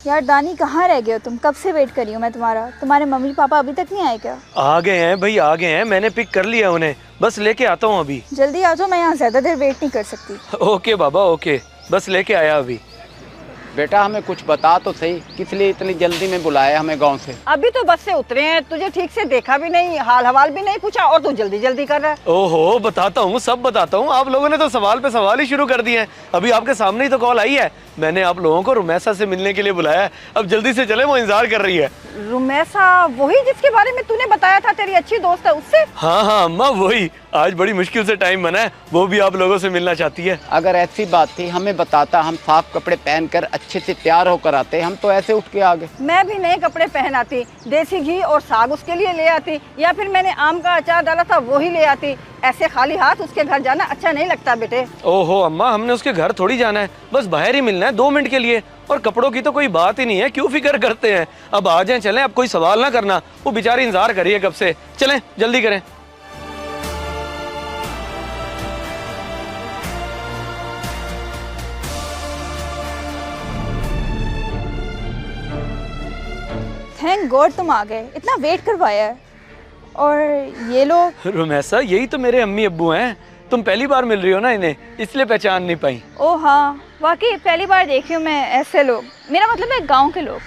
यार दानी, कहाँ रह गए हो तुम? कब से वेट कर रही हूँ मैं तुम्हारा। तुम्हारे मम्मी पापा अभी तक नहीं आए क्या? आ गए हैं भाई, आ गए हैं। मैंने पिक कर लिया उन्हें, बस लेके आता हूँ अभी। जल्दी आ जाओ, मैं यहाँ ज्यादा देर वेट नहीं कर सकती। ओके बाबा ओके, बस लेके आया अभी। बेटा हमें कुछ बता तो सही, किस लिए इतनी जल्दी में बुलाया हमें गांव से? अभी तो बस से उतरे हैं, तुझे ठीक से देखा भी नहीं, हाल हवाल भी नहीं पूछा और तू जल्दी जल्दी कर रहा है। ओहो, बताता हूँ, सब बताता हूँ। आप लोगों ने तो सवाल पे सवाल ही शुरू कर दिए हैं। अभी आपके सामने ही तो कॉल आई है। मैंने आप लोगों को रुमैसा से मिलने के लिए बुलाया है। अब जल्दी से चले, वो इंतजार कर रही है। रुमैसा? वही जिसके बारे में तूने बताया था तेरी अच्छी दोस्त है, उससे? हाँ हाँ अम्मा, वही। आज बड़ी मुश्किल से टाइम बना है, वो भी आप लोगों से मिलना चाहती है। अगर ऐसी बात थी हमें बताता, हम साफ कपड़े पहनकर अच्छे से तैयार होकर आते। हम तो ऐसे उठ के आ गए। मैं भी नए कपड़े पहन आती, देसी घी और साग उसके लिए ले आती, या फिर मैंने आम का अचार डाला था वो ही ले आती। ऐसे खाली हाथ उसके घर जाना अच्छा नहीं लगता बेटे। ओहो अम्मा, हमने उसके घर थोड़ी जाना है, बस बाहर ही मिलना है 2 मिनट के लिए। और कपड़ों की तो कोई बात ही नहीं है, क्यों फिक्र करते हैं। अब आ जाएं, चलें, अब कोई सवाल ना करना। वो बेचारी इंतजार कर रही है कब से। चलें, जल्दी करें। थैंक गॉड तुम आ गए, इतना वेट करवाया है। और ये लोग? रुमैसा, यही तो मेरे अम्मी अब्बू हैं। तुम पहली बार मिल रही हो ना इन्हें, इसलिए पहचान नहीं पाई। ओ हाँ, वाकई पहली बार देख रही हूँ मैं ऐसे लोग। मेरा मतलब है गाँव के लोग।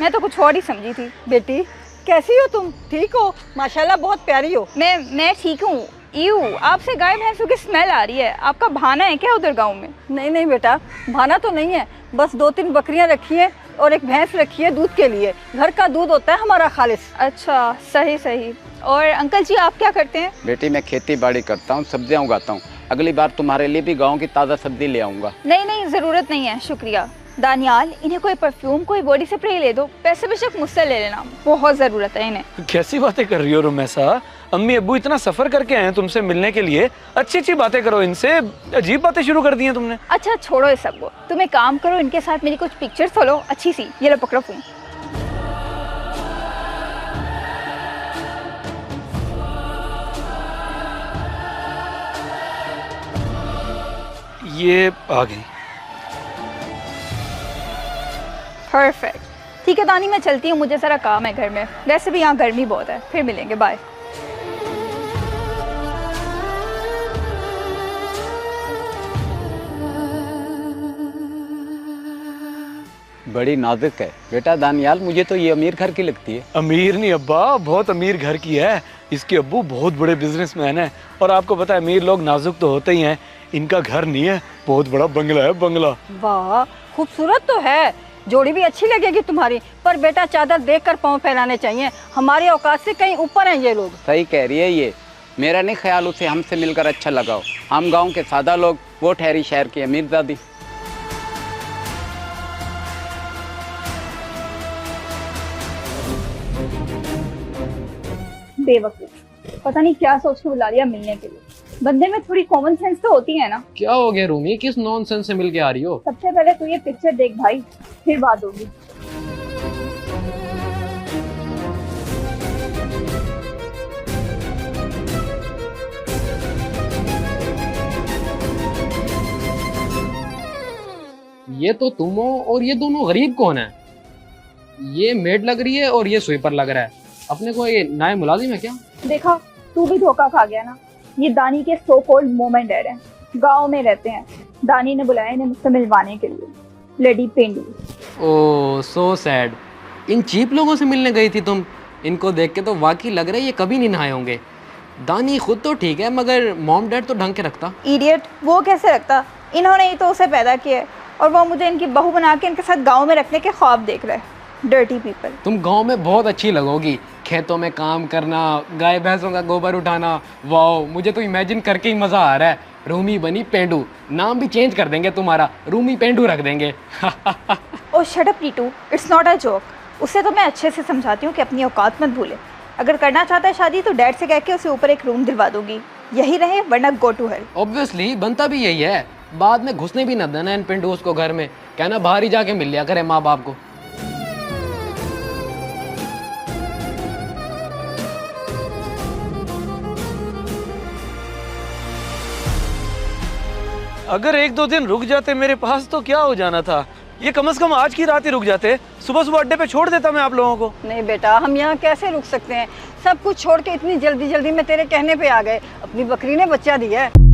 मैं तो कुछ और ही समझी थी। बेटी कैसी हो तुम? ठीक हो? माशाल्लाह बहुत प्यारी हो। मैं ठीक हूँ। यू, आपसे गाय भैंसों की स्मेल आ रही है। आपका भाना है क्या उधर गाँव में? नहीं नहीं बेटा, भाना तो नहीं है, बस 2-3 बकरियां रखी है और एक भैंस रखी है दूध के लिए। घर का दूध होता है हमारा खालिस। अच्छा, सही सही। और अंकल जी आप क्या करते हैं? बेटी मैं खेती बाड़ी करता हूँ, सब्जियाँ उगाता हूँ। अगली बार तुम्हारे लिए भी गाँव की ताज़ा सब्जी ले आऊँगा। नहीं नहीं, ज़रूरत नहीं है, शुक्रिया। दानियाल, इन्हें कोई परफ्यूम, कोई बॉडी स्प्रे ले दो। पैसे बेशक मुझसे ले लेना, बहुत ज़रूरत है इन्हें। कैसी बातें कर रही हो रुमैसा? अम्मी अब्बू इतना सफर करके आए हैं तुमसे मिलने के लिए, अच्छी अच्छी बातें करो इनसे। अजीब बातें शुरू कर दी हैं तुमने। अच्छा छोड़ो इस सब को, तुम एक काम करो, इनके साथ मेरी कुछ पिक्चर्स लो अच्छी सी। ये लो पकड़ो फोन। ये आ गई। परफेक्ट। ठीक है दानी, मैं चलती हूँ, मुझे ज़रा काम है घर में। वैसे भी यहाँ गर्मी बहुत है। फिर मिलेंगे, बाय। बड़ी नाजुक है बेटा दानियाल, मुझे तो ये अमीर घर की लगती है। अमीर नहीं अब्बा, बहुत अमीर घर की है। इसके अब्बू बहुत बड़े बिजनेसमैन हैं। और आपको पता है अमीर लोग नाजुक तो होते ही हैं। इनका घर नहीं है, बहुत बड़ा बंगला है, बंगला। वाह, खूबसूरत तो है, जोड़ी भी अच्छी लगेगी तुम्हारी। पर बेटा चादर देखकर पाँव फैलाने चाहिए, हमारे औकात से कहीं ऊपर हैं ये लोग। सही कह रही है ये। मेरा नहीं ख्याल उसे हमसे मिलकर अच्छा लगा हो। हम गाँव के सादा लोग, वो ठहरी शहर की अमीरजादी। बेवकूफ, पता नहीं क्या सोच के बुला लिया मिलने के लिए। बंदे में थोड़ी कॉमन सेंस तो होती है ना। क्या हो गया रूमी, किस नॉनसेंस से मिल के आ रही हो? सबसे पहले तू ये पिक्चर देख भाई, फिर बात होगी। ये तो तुम हो, और ये दोनों गरीब कौन है? ये मेड लग रही है और ये स्वीपर लग रहा है। अपने को ये नाय मुलाजिम है क्या? देखा, तू भी धोखा खा गया ना। ये दानी के सो कॉल्ड मोमेंट डैड हैं, गांव में रहते हैं। दानी ने बुलाया इन्हें मुझसे मिलवाने के लिए। Lady pendu. Oh so sad. इन चीप लोगों से मिलने गई थी तुम? इनको देख के तो वाकई लग रहा है ये कभी नहीं नहाए होंगे। दानी खुद तो ठीक है, मगर मॉम डैड तो ढंग के रखता। इडियट, वो कैसे रखता? इन्होंने ही तो उसे पैदा किया है, और वो मुझे इनकी बहू बना के इनके साथ गाँव में रखने के ख्वाब देख रहे हैं। Dirty people. तुम गांव में बहुत अच्छी लगोगी, खेतों में काम करना, गाय भैंसों का गोबर उठाना। वाओ, मुझे तो इमेजिन करके ही मज़ा आ रहा है। रूमी बनी पेंडू, नाम भी चेंज कर देंगे तुम्हारा, रूमी पेंडू रख देंगे। Oh shut up Ritu, it's not a joke. उसे तो मैं अच्छे से समझाती हूँ कि अपनी औकात मत भूले। अगर करना चाहता है शादी तो डैड से कह के उसे ऊपर एक रूम दिलवा दूंगी, यही रहे, वरना गो टू हेल। ऑब्वियसली बनता भी यही है। बाद में घुसने भी न देना इन पेंडूस को घर में, कहना बाहर ही जाके मिल लिया करे माँ बाप को। अगर 1-2 दिन रुक जाते मेरे पास तो क्या हो जाना था। ये कम से कम आज की रात ही रुक जाते, सुबह सुबह अड्डे पे छोड़ देता मैं आप लोगों को। नहीं बेटा, हम यहाँ कैसे रुक सकते हैं? सब कुछ छोड़ के इतनी जल्दी जल्दी में तेरे कहने पे आ गए। अपनी बकरी ने बच्चा दिया है।